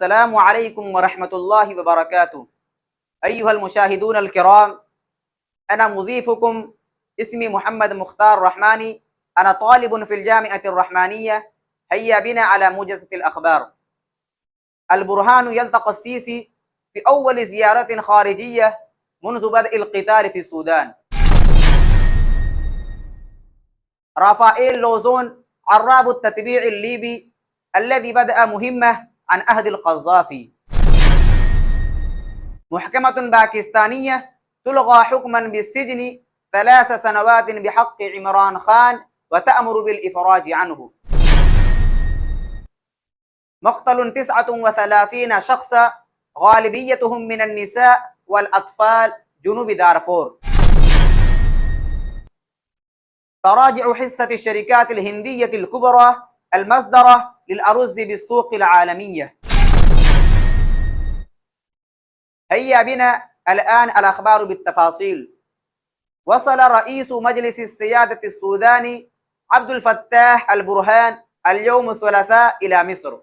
السلام عليكم ورحمة الله وبركاته. أيها المشاهدون الكرام، أنا مضيفكم، اسمي محمد مختار رحماني. أنا طالب في الجامعة الرحمانية. هيا بنا على موجزة الأخبار. البرهان يلتقى السيسي في أول زيارة خارجية منذ بدء القتال في السودان. رافائيل لوزون عراب التتبيع الليبي الذي بدأ مهمة عن عهد القذافي. محكمة باكستانية تلغى حكما بالسجن 3 سنوات بحق عمران خان وتأمر بالإفراج عنه. مقتل 39 شخصا غالبيتهم من النساء والأطفال جنوب دارفور. تراجع حصة الشركات الهندية الكبرى المصدرة للأرز بالسوق العالمية. هيا بنا الآن الأخبار بالتفاصيل. وصل رئيس مجلس السيادة السوداني عبد الفتاح البرهان اليوم الثلاثاء إلى مصر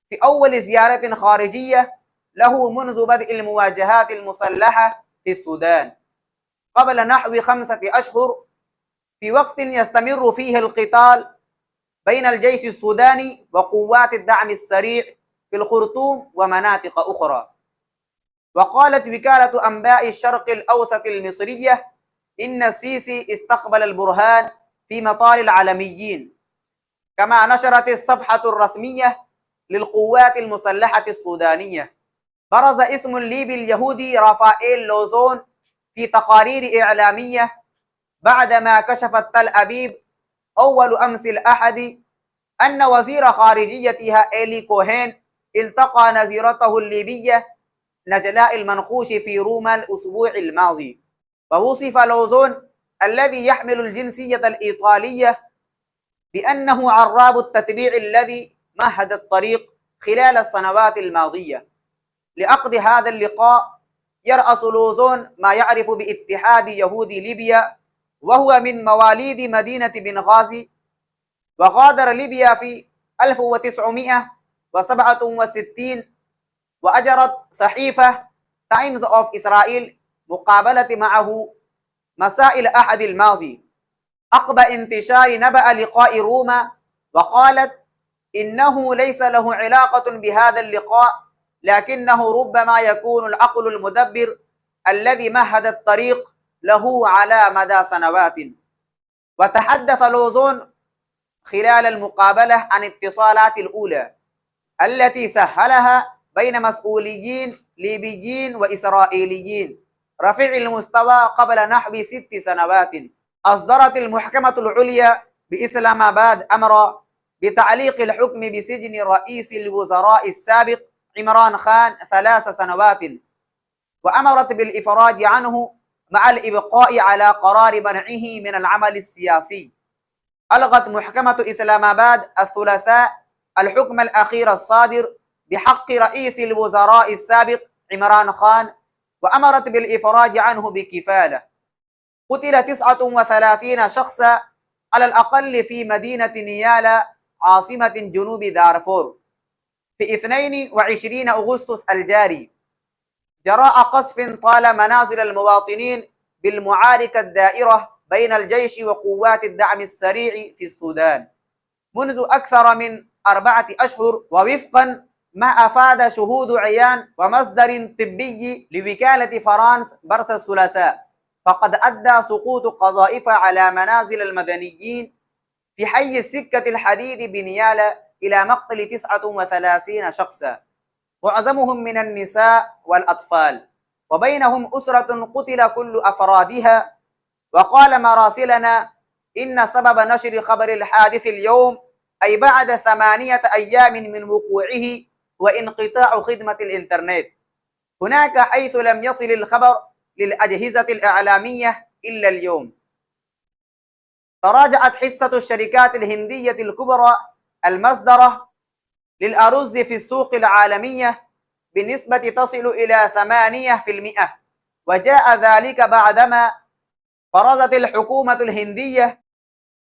في أول زيارة خارجية له منذ بدء المواجهات المسلحة في السودان قبل نحو 5 أشهر، في وقت يستمر فيه القتال بين الجيش السوداني وقوات الدعم السريع في الخرطوم ومناطق أخرى. وقالت وكالة أنباء الشرق الأوسط المصرية إن السيسي استقبل البرهان في مطار العلميين. كما نشرت الصفحة الرسمية للقوات المسلحة السودانية برز اسم الليبي اليهودي رافائيل لوزون في تقارير إعلامية بعدما كشفت تل أبيب أول أمس الأحد أن وزير خارجيتها إيلي كوهين التقى نظيرته الليبية نجلاء المنقوش في روما الأسبوع الماضي. ووصف لوزون الذي يحمل الجنسية الإيطالية بأنه عراب التتبيع الذي مهد الطريق خلال السنوات الماضية لعقد هذا اللقاء. يرأس لوزون ما يعرف باتحاد يهودي ليبيا، وهو من مواليد مدينة بنغازي، وغادر ليبيا في 1967، وأجرت صحيفة تايمز أوف إسرائيل مقابلة معه مساء الأحد الماضي عقب انتشار نبأ لقاء روما، وقالت إنه ليس له علاقة بهذا اللقاء، لكنه ربما يكون العقل المدبر الذي مهد الطريق له على مدى سنوات. وتحدث لوزون خلال المقابلة عن الاتصالات الأولى التي سهلها بين مسؤولين ليبيين وإسرائيليين رفيع المستوى قبل نحو 6 سنوات. أصدرت المحكمة العليا بإسلام آباد أمرا بتعليق الحكم بسجن رئيس الوزراء السابق عمران خان 3 سنوات، وأمرت بالإفراج عنه مع الإبقاء على قرار منعه من العمل السياسي. ألغت محكمة إسلام آباد الثلاثاء الحكم الأخير الصادر بحق رئيس الوزراء السابق عمران خان، وأمرت بالإفراج عنه بكفالة. قتل 39 شخصا على الأقل في مدينة نيالا عاصمة جنوب دارفور في 22 أغسطس الجاري جراء قصف طال منازل المواطنين بالمعارك الدائرة بين الجيش وقوات الدعم السريع في السودان منذ أكثر من 4 أشهر، ووفقا ما أفاد شهود عيان ومصدر طبي لوكالة فرانس برس الثلاثاء، فقد أدى سقوط قذائف على منازل المدنيين في حي السكة الحديد بنيالا إلى مقتل 39 شخصا، معظمهم من النساء والأطفال، وبينهم أسرة قتل كل أفرادها. وقال مراسلنا إن سبب نشر خبر الحادث اليوم أي بعد 8 أيام من وقوعه وانقطاع خدمة الإنترنت هناك، حيث لم يصل الخبر للأجهزة الإعلامية إلا اليوم. تراجعت حصة الشركات الهندية الكبرى المصدرة للأرز في السوق العالمية بنسبة تصل إلى 8%، وجاء ذلك بعدما فرضت الحكومة الهندية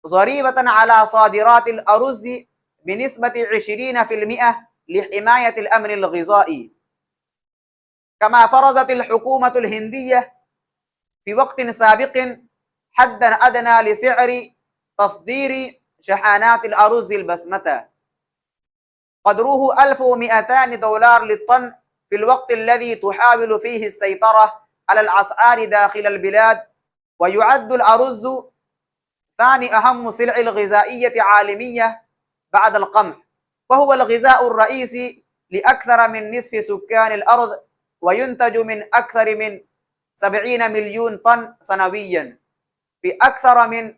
ضريبة على صادرات الأرز بنسبة 20% لحماية الأمن الغذائي. كما فرضت الحكومة الهندية في وقت سابق حدا أدنى لسعر تصدير شحنات الأرز البسمة قدره $1200 للطن، في الوقت الذي تحاول فيه السيطرة على الأسعار داخل البلاد. ويعد الأرز ثاني أهم السلع الغذائية عالمية بعد القمح، فهو الغذاء الرئيسي لأكثر من نصف سكان الأرض، وينتج من أكثر من 70 مليون طن سنويا في أكثر من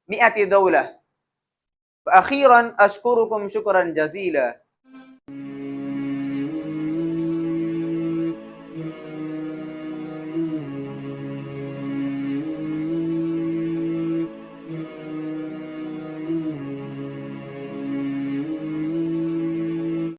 100 دولة. وأخيرا أشكركم شكرا جزيلا.